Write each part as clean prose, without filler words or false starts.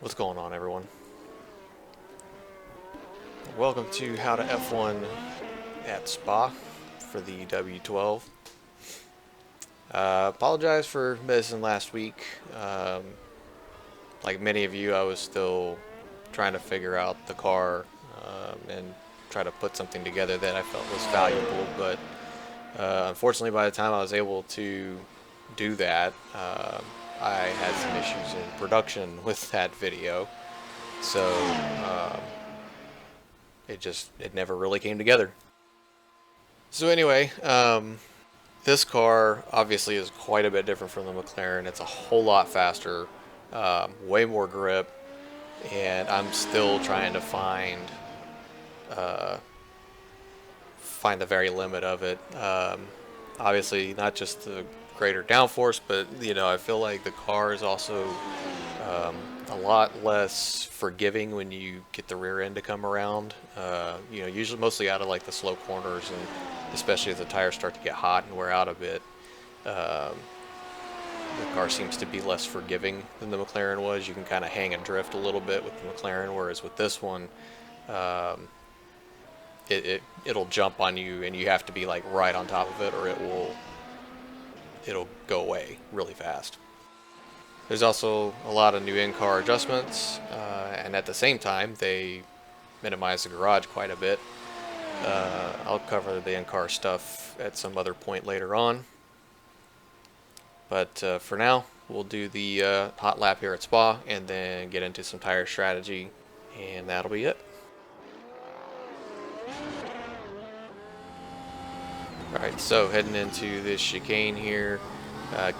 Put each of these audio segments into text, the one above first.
What's going on, everyone? Welcome to How to F1 at Spa for the W12. Apologize for missing last week. Like many of you, I was still trying to figure out the car and try to put something together that I felt was valuable. But unfortunately, by the time I was able to do that, I had some issues in production with that video. So it never really came together. So anyway, this car obviously is quite a bit different from the McLaren. It's a whole lot faster, way more grip, and I'm still trying to uh, find the very limit of it. Obviously, not just the greater downforce, but I feel like the car is also a lot less forgiving when you get the rear end to come around. Usually mostly out of like the slow corners, and especially as the tires start to get hot and wear out a bit. Um, the car seems to be less forgiving than the McLaren was. You can kind of hang and drift a little bit with the McLaren, whereas with this one, um, it'll jump on you, and you have to be like right on top of it, or it'll go away really fast. There's also a lot of new in-car adjustments, and at the same time, they minimize the garage quite a bit. I'll cover the in-car stuff at some other point later on. But for now, we'll do the hot lap here at Spa, and then get into some tire strategy, and that'll be it. Alright, so heading into this chicane here.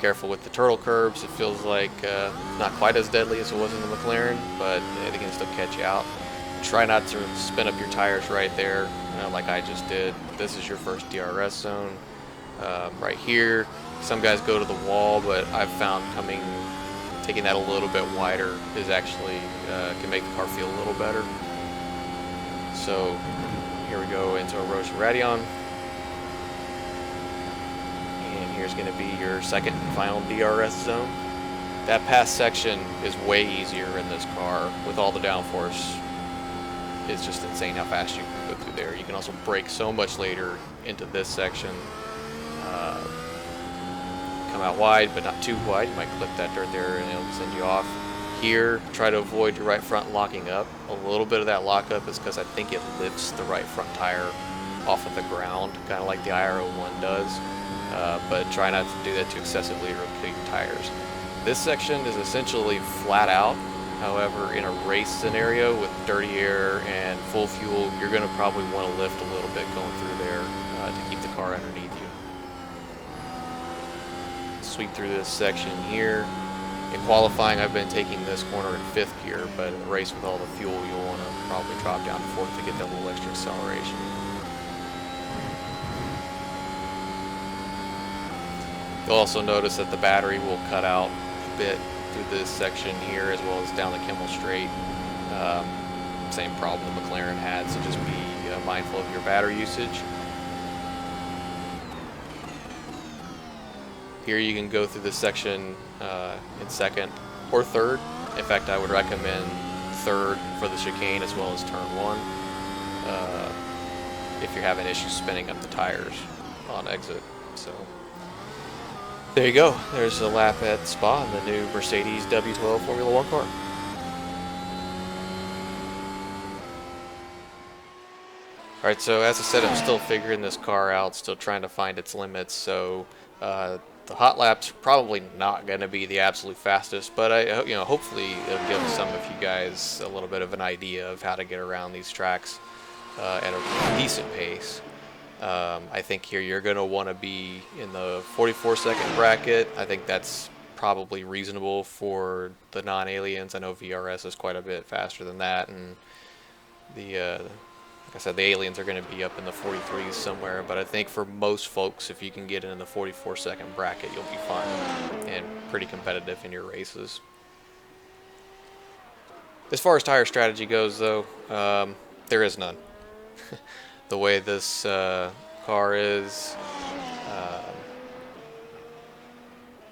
Careful with the turtle curbs. It feels like not quite as deadly as it was in the McLaren, but it can still catch you out. Try not to spin up your tires right there, like I just did. This is your first DRS zone. Right here, some guys go to the wall, but I've found taking that a little bit wider is actually can make the car feel a little better. So here we go into Erosion Radion. And here's going to be your second and final DRS zone. That pass section is way easier in this car with all the downforce. It's just insane how fast you can go through there. You can also brake so much later into this section. Come out wide, but not too wide. You might clip that dirt there and it'll send you off. Here, try to avoid your right front locking up. A little bit of that lockup is because I think it lifts the right front tire off of the ground, kind of like the iRacing does. But try not to do that too excessively or kill your tires. This section is essentially flat out. However, in a race scenario with dirty air and full fuel, you're going to probably want to lift a little bit going through there to keep the car underneath you. Sweep through this section here. In qualifying, I've been taking this corner in 5th gear, but in the race with all the fuel, you'll want to probably drop down to 4th to get that little extra acceleration. You'll also notice that the battery will cut out a bit through this section here, as well as down the Kimmel Straight. Same problem the McLaren had, so just be mindful of your battery usage. Here you can go through this section in 2nd or 3rd. In fact, I would recommend 3rd for the chicane as well as turn 1 if you're having issues spinning up the tires on exit. So there you go. There's a lap at Spa in the new Mercedes W12 Formula 1 car. Alright, so as I said, I'm still figuring this car out, still trying to find its limits. So the hot lap's probably not going to be the absolute fastest, but hopefully it'll give some of you guys a little bit of an idea of how to get around these tracks at a decent pace. I think here you're going to want to be in the 44-second bracket. I think that's probably reasonable for the non-aliens. I know VRS is quite a bit faster than that, and like I said, the aliens are going to be up in the 43s somewhere, but I think for most folks, if you can get in the 44-second bracket, you'll be fine and pretty competitive in your races. As far as tire strategy goes, though, there is none. The way this car is,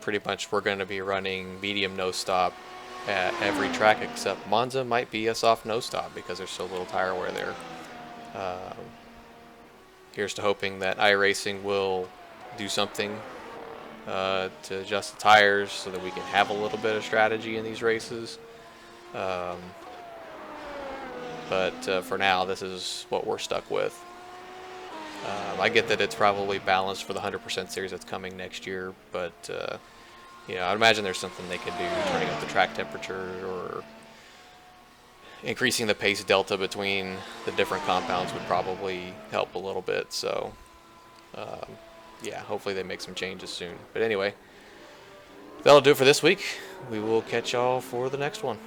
pretty much we're going to be running medium no stop at every track except Monza might be a soft nose stop because there's so little tire wear there. Um, here's to hoping that iRacing will do something to adjust the tires so that we can have a little bit of strategy in these races. Um, but for now, this is what we're stuck with. I get that it's probably balanced for the 100% series that's coming next year, but I'd imagine there's something they could do, turning up the track temperature or increasing the pace delta between the different compounds would probably help a little bit. So, hopefully they make some changes soon. But anyway, that'll do it for this week. We will catch y'all for the next one.